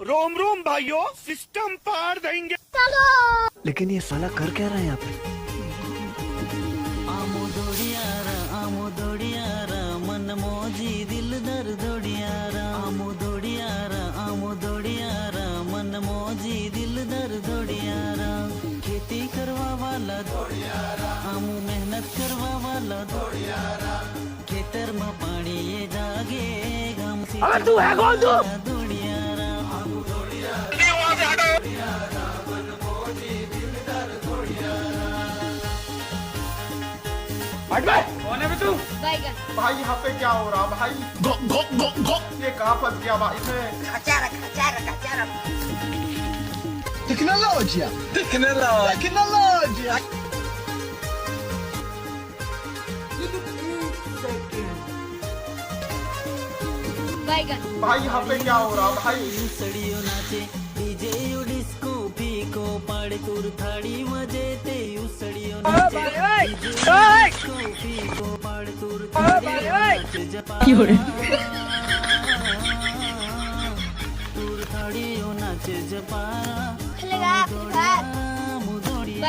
रोम रोम भाइयों, सिस्टम पार देंगे। लेकिन ये साला कर क्या रहा है यहाँ पे? आमोदोडियारा मन मोजी दिल दर दोडियारा आमोदोडियारा मन मोजी दिल दर दोडियारा खेती करवा वाला दोडियारा आमू मेहनत करवा वाला दोडियारा खेतर में पानी ये जागे गम सी अबे तू है कौन तू? दोडियारा कौन है बे तू? भाई यहाँ पे क्या हो रहा भाई? गो गो गो गो। ये कहाँ फंस गया भाई मैं? टेक्नोलॉजिया टेक्नोलॉजिया। भाई यहाँ पे क्या हो रहा भाई? सड़ियो नाचे डीजे यू डिस्को पीको पाड़े तुर थाड़ी मजे ते यू सड़ियो नाचे डिस्को पीको पाड़े तुर थाड़ी नाचे जपा तुर थाड़ी यो नाचे जपा मुदोड़िया